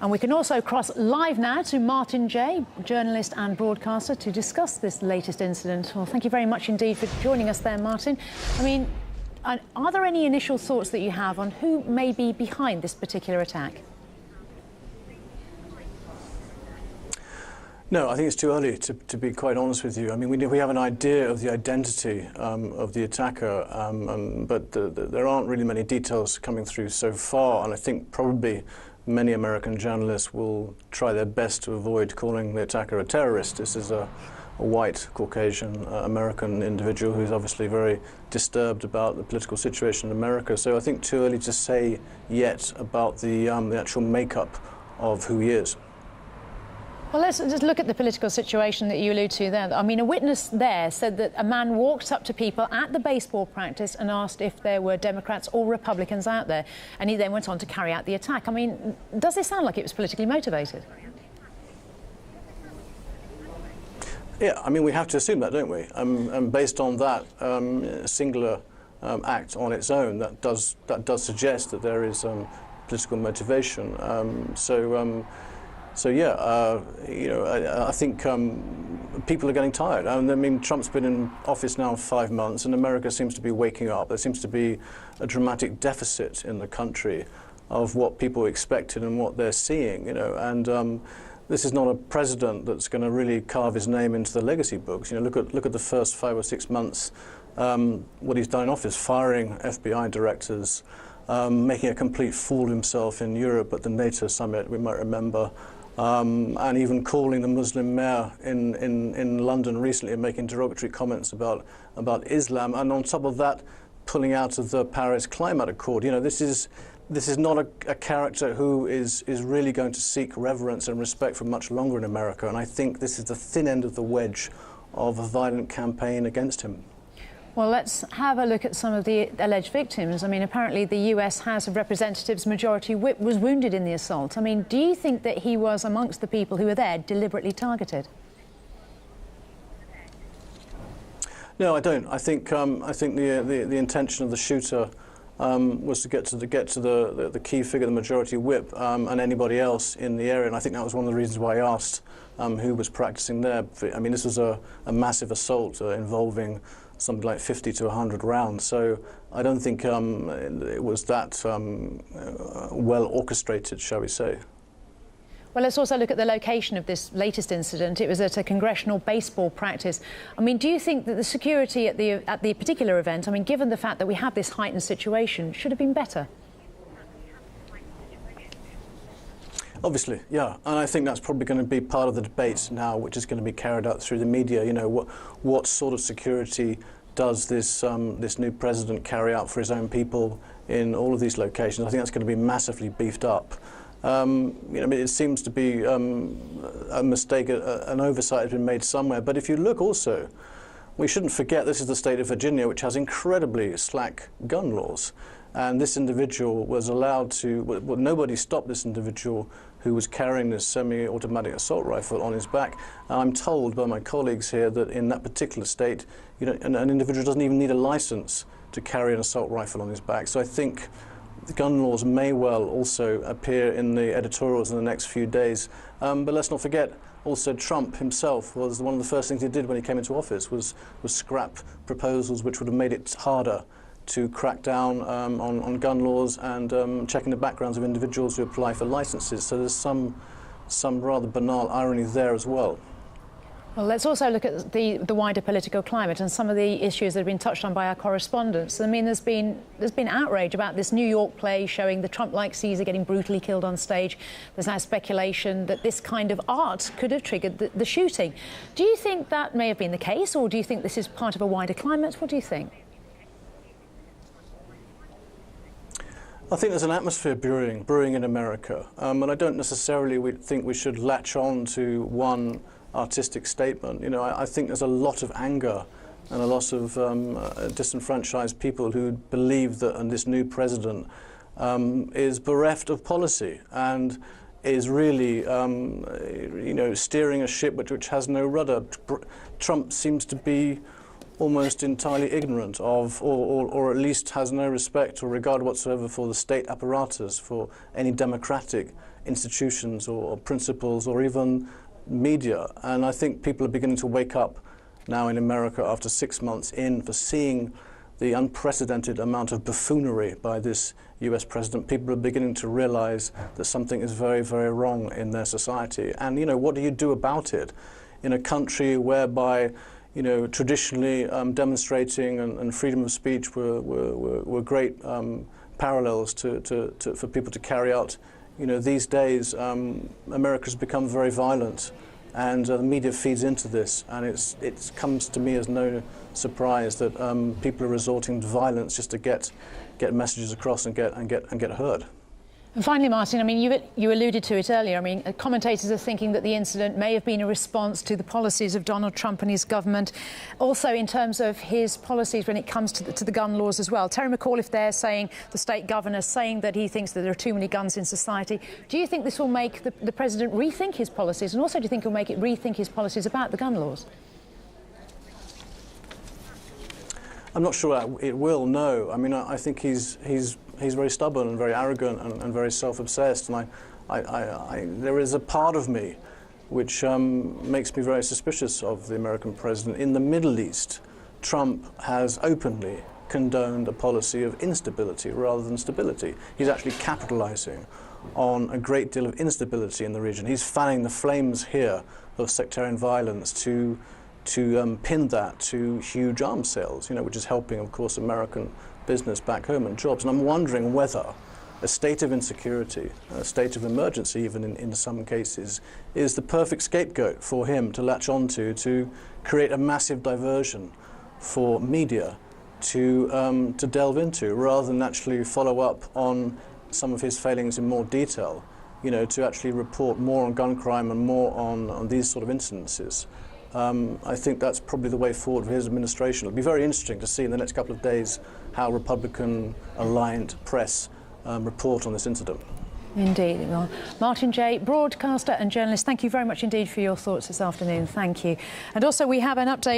And we can also cross live now to Martin Jay, journalist and broadcaster, to discuss this latest incident. Well, thank you very much indeed for joining us there, Martin. I mean, are there any initial thoughts that you have on who may be behind this particular attack? No, I think it's too early to be quite honest with you. I mean, we have an idea of the identity of the attacker, but there aren't really many details coming through so far, and I think probably many American journalists will try their best to avoid calling the attacker a terrorist. This is a white, Caucasian American individual who's obviously very disturbed about the political situation in America. So I think too early to say yet about the actual makeup of who he is. Well, let's just look at the political situation that you allude to there. I mean, a witness there said that a man walked up to people at the baseball practice and asked if there were Democrats or Republicans out there, and he then went on to carry out the attack. I mean, does this sound like it was politically motivated? Yeah, I mean, we have to assume that, don't we? And based on that singular act on its own, that does suggest that there is political motivation. So yeah, you know, I think people are getting tired. I mean, Trump's been in office now 5 months, and America seems to be waking up. There seems to be a dramatic deficit in the country of what people expected and what they're seeing. You know, and this is not a president that's going to really carve his name into the legacy books. You know, look at the first 5 or 6 months, what he's done in office, firing FBI directors, making a complete fool of himself in Europe at the NATO summit, we might remember. And even calling the Muslim mayor in London recently and making derogatory comments about Islam, and on top of that, pulling out of the Paris Climate Accord. You know, this is not a character who is really going to seek reverence and respect for much longer in America. And I think this is the thin end of the wedge of a violent campaign against him. Well, let's have a look at some of the alleged victims. I mean, apparently the US House of Representatives Majority Whip was wounded in the assault. I mean, do you think that he was amongst the people who were there deliberately targeted? No, I don't. I think the intention of the shooter was to get to the key figure, the Majority Whip, and anybody else in the area. And I think that was one of the reasons why I asked who was practicing there. I mean, this was a massive assault involving something like 50 to 100 rounds. So I don't think it was that well orchestrated, shall we say. Well, let's also look at the location of this latest incident. It was at a congressional baseball practice. I mean, do you think that the security at the particular event, I mean, given the fact that we have this heightened situation, should have been better? Obviously, yeah, and I think that's probably going to be part of the debate now, which is going to be carried out through the media. You know, what sort of security does this new president carry out for his own people in all of these locations? I think that's going to be massively beefed up. You know, I mean, it seems to be a mistake, an oversight has been made somewhere. But if you look also, we shouldn't forget this is the state of Virginia, which has incredibly slack gun laws. And this individual was allowed to, well, nobody stopped this individual who was carrying this semi-automatic assault rifle on his back. And I'm told by my colleagues here that in that particular state, you know, an individual doesn't even need a license to carry an assault rifle on his back. So I think the gun laws may well also appear in the editorials in the next few days. But let's not forget, also Trump himself was one of the first things he did when he came into office was scrap proposals which would have made it harder to crack down on gun laws and checking the backgrounds of individuals who apply for licenses. So there's some rather banal irony there as well. Well, let's also look at the wider political climate and some of the issues that have been touched on by our correspondents. I mean, there's been outrage about this New York play showing the Trump-like Caesar getting brutally killed on stage. There's now speculation that this kind of art could have triggered the shooting. Do you think that may have been the case, or do you think this is part of a wider climate? What do you think? I think there's an atmosphere brewing in America, and I don't necessarily think we should latch on to one artistic statement. You know, I think there's a lot of anger and a lot of disenfranchised people who believe that this new president is bereft of policy and is really, you know, steering a ship which has no rudder. Trump seems to be almost entirely ignorant of, or at least has no respect or regard whatsoever for the state apparatus, for any democratic institutions or principles or even media. And I think people are beginning to wake up now in America after 6 months in for seeing the unprecedented amount of buffoonery by this US president. People are beginning to realize that something is very, very wrong in their society. And, you know, what do you do about it in a country whereby, you know, traditionally demonstrating and freedom of speech were great parallels for people to carry out. You know, these days, America's become very violent, and the media feeds into this, and it comes to me as no surprise that people are resorting to violence just to get messages across and get heard. And finally, Martin, I mean, you alluded to it earlier. I mean, commentators are thinking that the incident may have been a response to the policies of Donald Trump and his government, also in terms of his policies when it comes to the gun laws as well. Terry McAuliffe there saying, the state governor saying that he thinks that there are too many guns in society. Do you think this will make the president rethink his policies, and also do you think it will make it rethink his policies about the gun laws? I'm not sure it will, no. I mean, I think he's very stubborn and very arrogant and very self-obsessed, and there is a part of me which makes me very suspicious of the American president. In the Middle East, Trump has openly condoned a policy of instability rather than stability. He's actually capitalizing on a great deal of instability in the region. He's fanning the flames here of sectarian violence to pin that to huge arms sales, you know, which is helping, of course, American business back home and jobs. And I'm wondering whether a state of insecurity, a state of emergency even in some cases, is the perfect scapegoat for him to latch onto to create a massive diversion for media to delve into, rather than actually follow up on some of his failings in more detail, you know, to actually report more on gun crime and more on these sort of incidences. I think that's probably the way forward for his administration. It'll be very interesting to see in the next couple of days how Republican-aligned press report on this incident. Indeed. Well, Martin Jay, broadcaster and journalist, thank you very much indeed for your thoughts this afternoon. Thank you. And also we have an update